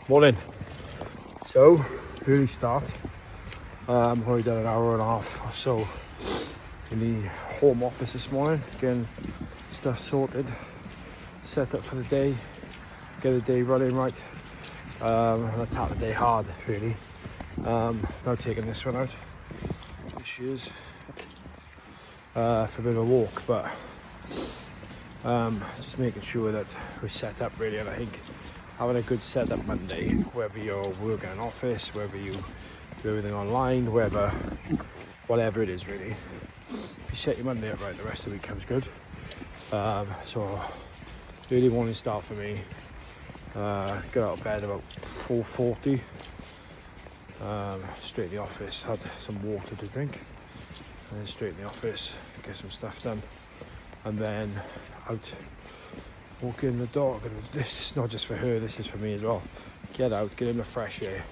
Morning. So, early start. I've already done an hour and a half or so in the home office this morning, getting stuff sorted, set up for the day, get the day running right, and attack the day hard, really. Now taking this one out. Here she is, for a bit of a walk, but just making sure that we're set up really. And I think having a good setup Monday, whether you're working in an office, whether you do everything online, whatever it is really, if you set your Monday up right, the rest of the week comes good. So early morning start for me. Got out of bed about 4:40. Straight in the office, had some water to drink, and then straight in the office, get some stuff done, and then out walking the dog. And this is not just for her, this is for me as well. Get out, get in the fresh air,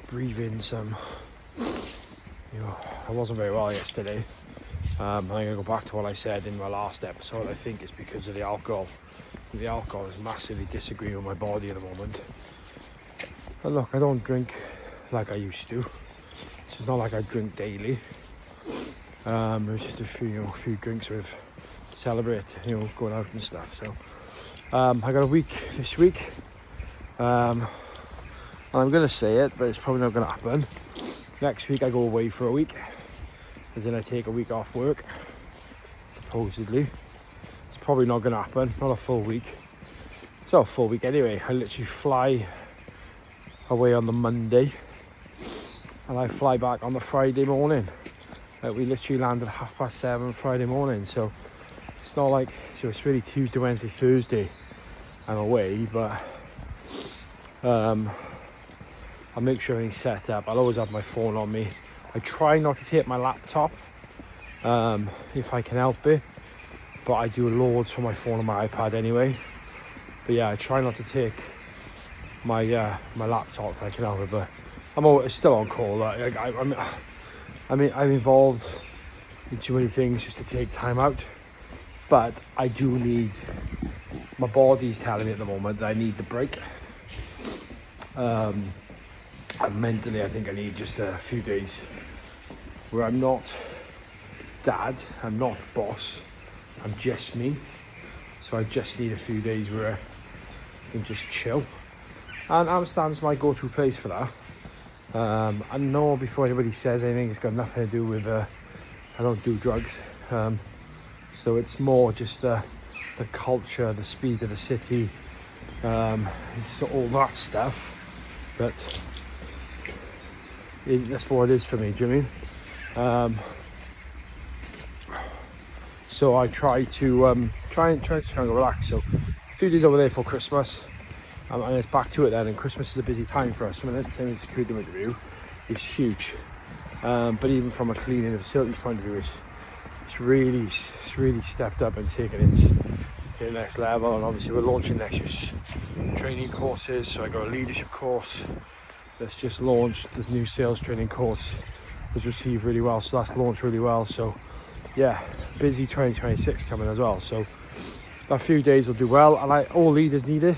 breathe in some, I wasn't very well yesterday. I'm gonna go back to what I said in my last episode. I think it's because of the alcohol. The alcohol is massively disagreeing with my body at the moment. And look, I don't drink like I used to. It's not like I drink daily. There's just a few drinks with celebrate, going out and stuff. So I got a week this week, and I'm gonna say it, but it's probably not gonna happen. Next week I go away for a week, as in I take a week off work, supposedly. It's probably not gonna happen, not a full week. It's not a full week anyway. I literally fly away on the Monday and I fly back on the Friday morning. We literally landed at 7:30 Friday morning, so it's not like, so it's really Tuesday, Wednesday, Thursday I'm away, but I'll make sure everything's set up. I'll always have my phone on me. I try not to take my laptop if I can help it, but I do loads from my phone and my iPad anyway. But yeah, I try not to take my laptop if I can help it, but I'm always still on call. I'm involved in too many things just to take time out. But I do need, my body's telling me at the moment that I need the break. And mentally, I think I need just a few days where I'm not dad, I'm not boss, I'm just me. So I just need a few days where I can just chill. And Amsterdam's my go-to place for that. I know before anybody says anything, it's got nothing to do with, I don't do drugs. So it's more just the culture, the speed of the city, it's all that stuff. But that's what it is for me, do you know what I mean? So I try to try and relax. So a few days over there for Christmas, and it's back to it then. And Christmas is a busy time for us. From an entertainment security point of view, it's huge. But even from a cleaning and facilities point of view, it's really stepped up and taken it to the next level. And obviously we're launching next year's training courses. So I got a leadership course that's just launched. The new sales training course was received really well, so that's launched really well. So yeah, busy 2026 coming as well. So a few days will do well, and all leaders need it.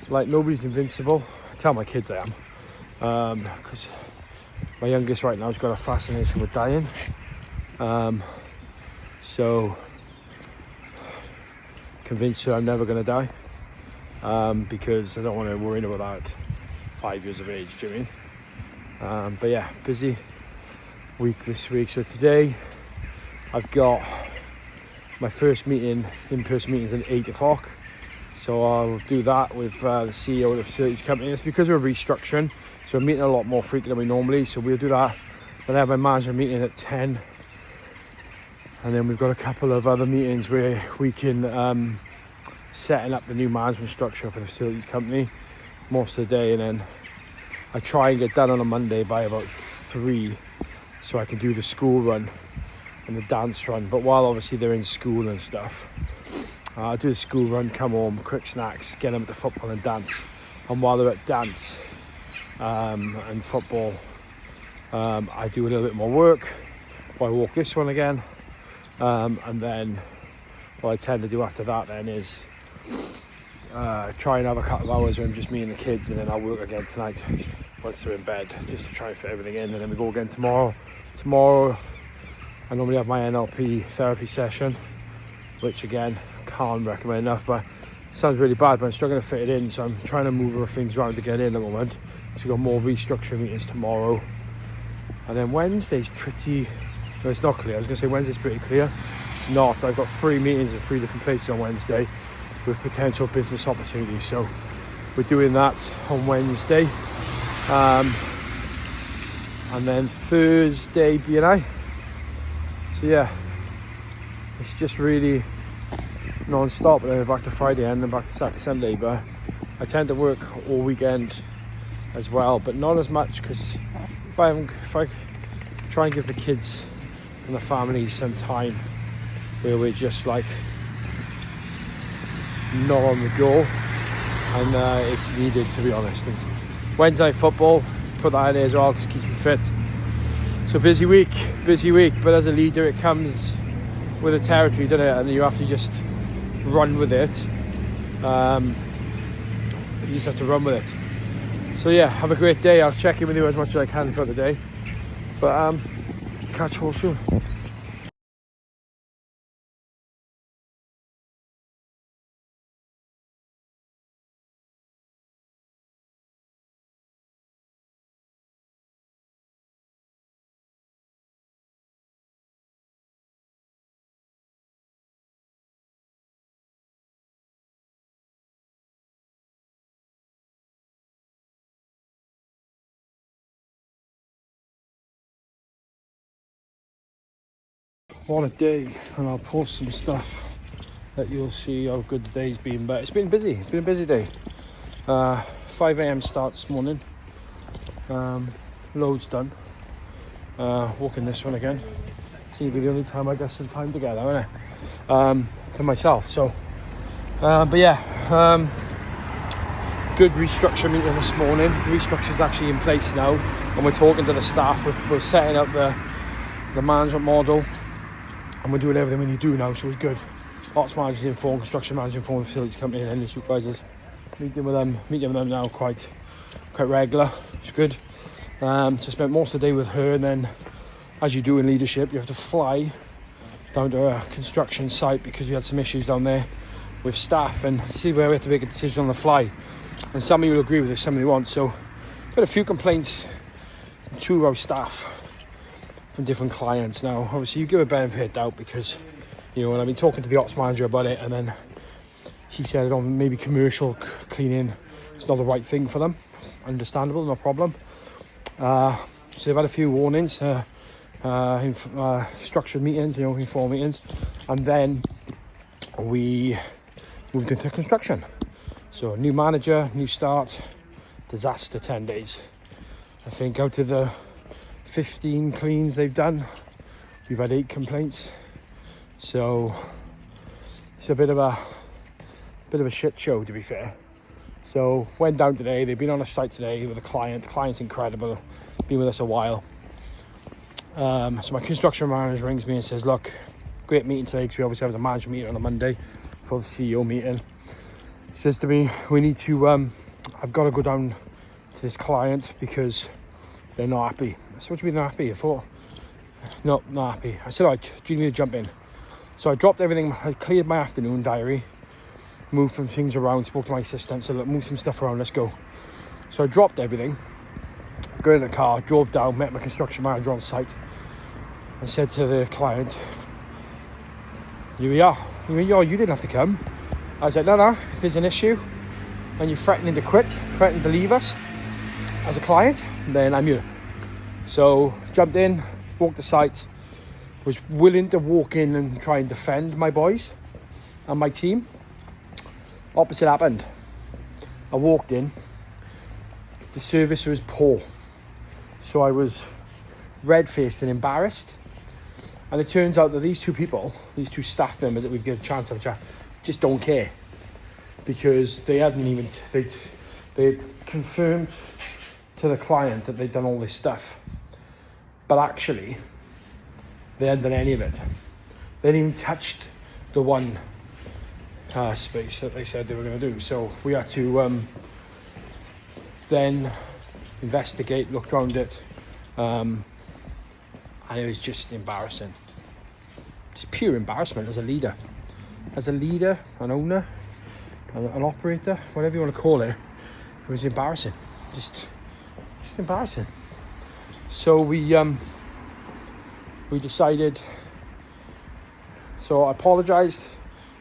Like, nobody's invincible. I tell my kids I am, because my youngest right now has got a fascination with dying. So convinced her I'm never going to die, because I don't want to worry about that at 5 years of age, do you know what I mean? But yeah, busy week this week. So today I've got my first meeting, in-person meetings at 8 o'clock. So I'll do that with the CEO of the facilities company. It's because we're restructuring, so we're meeting a lot more frequently than we normally. So we'll do that. Then I have my management meeting at 10. And then we've got a couple of other meetings where we can setting up the new management structure for the facilities company most of the day. And then I try and get done on a Monday by about 3, so I can do the school run and the dance run. But while obviously they're in school and stuff, I do the school run, come home, quick snacks, get them to football and dance. And while they're at dance and football, I do a little bit more work. I walk this one again, and then what I tend to do after that then is try and have a couple of hours when just me and the kids, and then I'll work again tonight once they're in bed, just to try and fit everything in, and then we go again tomorrow. Tomorrow I normally have my NLP therapy session, which again, can't recommend enough, but it sounds really bad, but I'm struggling to fit it in, so I'm trying to move things around to get in at the moment. So we've got more restructure meetings tomorrow, and then Wednesday's pretty, no, it's not clear. I was going to say Wednesday's pretty clear. It's not. I've got 3 meetings in 3 different places on Wednesday with potential business opportunities, so we're doing that on Wednesday, and then Thursday BNI. So yeah, it's just really non-stop, and then back to Friday and then back to Saturday, Sunday. But I tend to work all weekend as well, but not as much, because if I try and give the kids and the families some time where we're just like not on the go, and it's needed, to be honest. And Wednesday night football, put that in there as well, because it keeps me fit. So busy week, but as a leader it comes with a territory, doesn't it? And you have to just run with it. You just have to run with it. So yeah, have a great day. I'll check in with you as much as I can throughout the day, but catch you all soon. What a day, and I'll post some stuff that you'll see how good the day's been. But it's been busy. It's been a busy day. 5 a.m. start this morning. Loads done. Walking this one again. Seems to be the only time I got some time together, isn't it? To myself. So, but yeah, good restructure meeting this morning. Restructure's actually in place now, and we're talking to the staff. We're setting up the management model, and we're doing everything we need to do now, so it's good. Ops managers informed, construction manager informed, facilities company, and the supervisors. Meeting with them now quite regular. It's good. So I spent most of the day with her, and then, as you do in leadership, you have to fly down to a construction site because we had some issues down there with staff, and this is where we have to make a decision on the fly. And some of you will agree with this, some of you won't. So I've had a few complaints from 2 of our staff from different clients. Now, obviously, you give a benefit of doubt because, you know, when I've been talking to the ops manager about it, and then he said, oh, maybe commercial cleaning, it's not the right thing for them. Understandable, no problem. So they've had a few warnings, structured meetings, you know, informal meetings, and then we moved into construction. So new manager, new start, disaster 10 days. I think out of the 15 cleans they've done, we've had 8 complaints. So it's a bit of a shit show, to be fair. So went down today. They've been on a site today with a client. The client's incredible, been with us a while. So my construction manager rings me and says, look, great meeting today, because we obviously have a management meeting on a Monday for the CEO meeting. He says to me, we need to I've got to go down to this client because they're not happy. I said, what do you mean they're happy? I thought, no, not happy. I said, all right, do you need to jump in? So I dropped everything. I cleared my afternoon diary, moved some things around, spoke to my assistant, said, look, move some stuff around, let's go. So I dropped everything, got in the car, drove down, met my construction manager on site. I said to the client, here we are. You didn't have to come. I was like, no, if there's an issue and you're threatening to quit, threatening to leave us as a client, then I'm you. So jumped in, walked the site, was willing to walk in and try and defend my boys and my team. Opposite happened. I walked in, the service was poor. So I was red-faced and embarrassed. And it turns out that these 2 people, these 2 staff members that we've given a chance to have a chat, just don't care, because they hadn't even, they'd confirmed to the client that they'd done all this stuff, but actually they hadn't done any of it. They hadn't even touched the one space that they said they were going to do. So we had to then investigate, look around it, and it was just embarrassing. Just pure embarrassment as a leader. As a leader, an owner, an operator, whatever you want to call it, it was embarrassing. Just embarrassing. So we decided, so I apologised,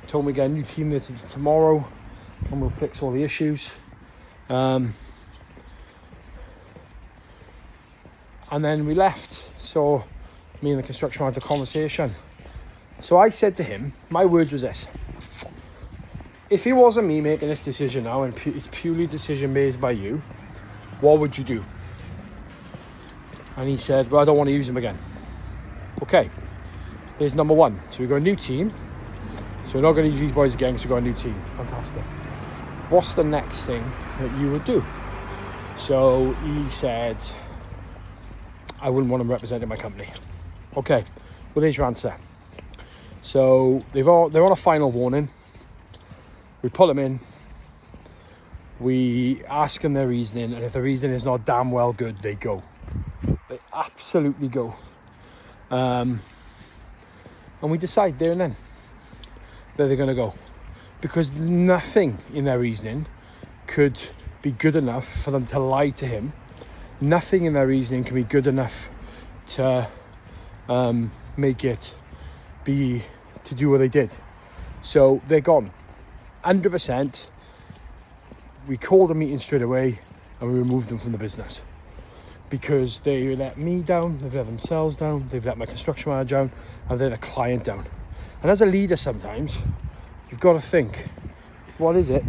told me to get a new team there tomorrow and we'll fix all the issues. And then we left. So me and the construction manager had a conversation. So I said to him, my words was this: if it wasn't me making this decision now and it's purely a decision made by you, what would you do? And he said, well, I don't want to use him again. Okay, there's number one. So we've got a new team. So we're not going to use these boys again because we've got a new team. Fantastic. What's the next thing that you would do? So he said, I wouldn't want him representing my company. Okay, well, there's your answer. So they're on a final warning. We pull them in. We ask them their reasoning. And if the reasoning is not damn well good, they go. They absolutely go. And we decide there and then that they're going to go, because nothing in their reasoning could be good enough for them to lie to him. Nothing in their reasoning can be good enough to make it be to do what they did. So they're gone 100%. We called a meeting straight away and we removed them from the business. Because they let me down, they've let themselves down, they've let my construction manager down, and they're the client down. And as a leader, sometimes you've got to think, what is it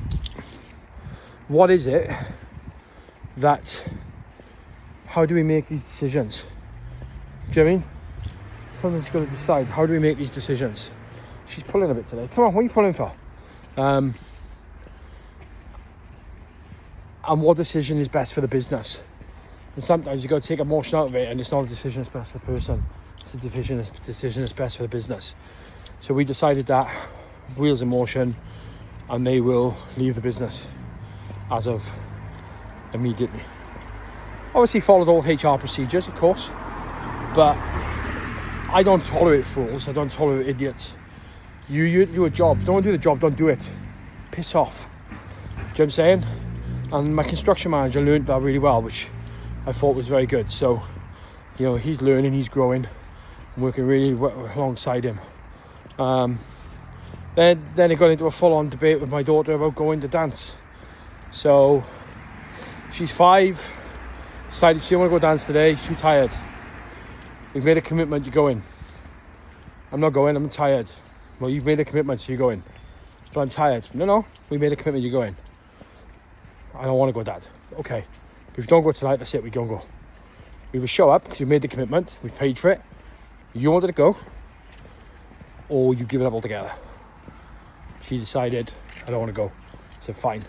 that, how do we make these decisions? Do you know what I mean? Sometimes you've got to decide, how do we make these decisions? She's pulling a bit today. Come on, what are you pulling for? And what decision is best for the business? And sometimes you've got to take emotion out of it, and it's not a decision that's best for the person. It's a decision that's best for the business. So we decided that wheels in motion, and they will leave the business as of immediately. Obviously followed all HR procedures, of course, but I don't tolerate fools. I don't tolerate idiots. You do a job. Don't do the job, don't do it. Piss off. Do you know what I'm saying? And my construction manager learned that really well, which I thought was very good. So, you know, he's learning, he's growing. I'm working really alongside him. Then it got into a full-on debate with my daughter about going to dance. So she's 5, decided she didn't want to go dance today. She's too tired. We've made a commitment, you're going. I'm not going, I'm tired. Well, you've made a commitment, so you're going. But I'm tired. No, we made a commitment, you're going. I don't want to go, Dad. Okay. If you don't go tonight, that's it, we don't go. We either show up because you made the commitment, we paid for it, you wanted to go, or you give it up altogether. She decided, I don't want to go. I said, fine,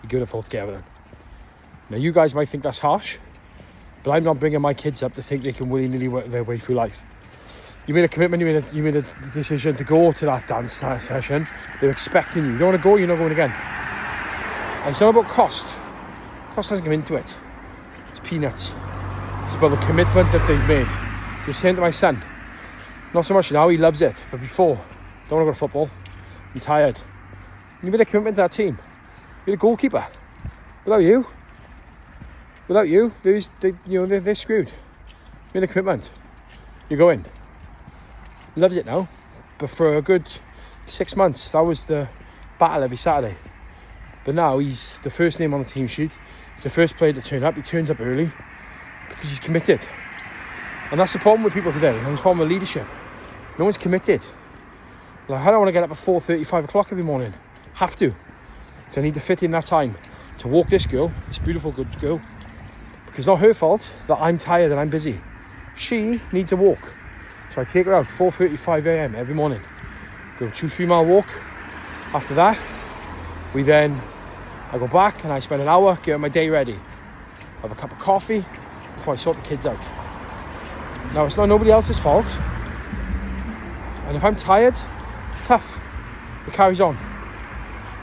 you give it up altogether then. Now, you guys might think that's harsh, but I'm not bringing my kids up to think they can willy-nilly work their way through life. You made a commitment, you made a decision to go to that dance session. They're expecting you. You don't want to go, you're not going again. And it's not about cost. Cost doesn't come into it. It's peanuts. It's about the commitment that they've made. You're saying to my son, not so much now, he loves it, but before, don't want to go to football. I'm tired. You made a commitment to that team. You're the goalkeeper. Without you, they're screwed. You made a commitment. You're going. He loves it now, but for a good 6 months, that was the battle every Saturday. But now he's the first name on the team sheet. He's the first player to turn up. He turns up early because he's committed. And that's the problem with people today. And it's the problem with leadership. No one's committed. Like, I don't want to get up at 4:30, 5 o'clock every morning. Have to. Because I need to fit in that time to walk this girl, this beautiful good girl. Because it's not her fault that I'm tired and I'm busy. She needs a walk. So I take her out 4:35 a.m. every morning. Go 2-3 mile walk. After that, I go back and I spend an hour getting my day ready. Have a cup of coffee before I sort the kids out. Now, it's not nobody else's fault. And if I'm tired, tough. It carries on.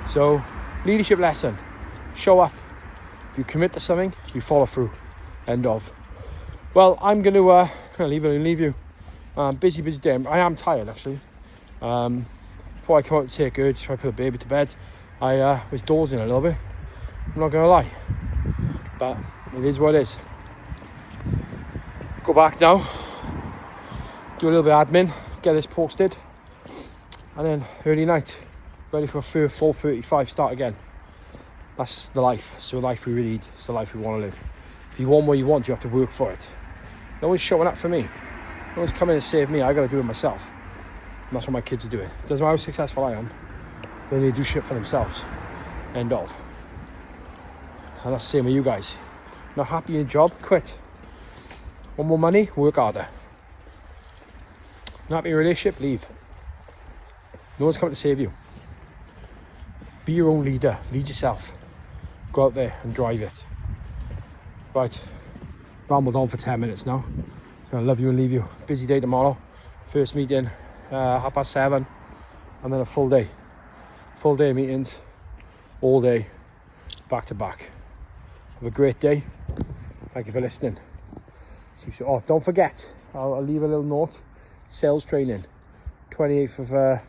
So, leadership lesson: show up. If you commit to something, you follow through. End of. Well, I'm going to leave you. Busy day. I am tired actually. Before I come out to take her, just I put the baby to bed, I was dozing a little bit. I'm not going to lie, but it is what it is. Go back now, do a little bit of admin, get this posted, and then early night, ready for a 4:35 start again. That's the life. It's the life we really need. It's the life we want to live. If you want what you want, you have to work for it. No one's showing up for me. No one's coming to save me. I got to do it myself. And that's what my kids are doing. It doesn't matter how successful I am. They need to do shit for themselves. End of. And that's the same with you guys. Not happy in your job? Quit. Want more money? Work harder. Not happy in a relationship? Leave. No one's coming to save you. Be your own leader. Lead yourself. Go out there and drive it. Right. Rambled on for 10 minutes now. So I love you and leave you. Busy day tomorrow. First meeting 7:30, and then a full day meetings all day, back to back. Have a great day. Thank you for listening. Oh, don't forget, I'll leave a little note. Sales training 28th of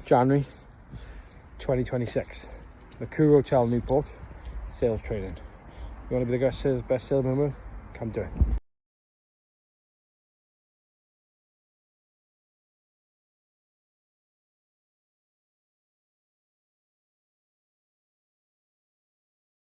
January 2026, Makeover Hotel, Newport. Sales training. You want to be the best salesman? Come do it.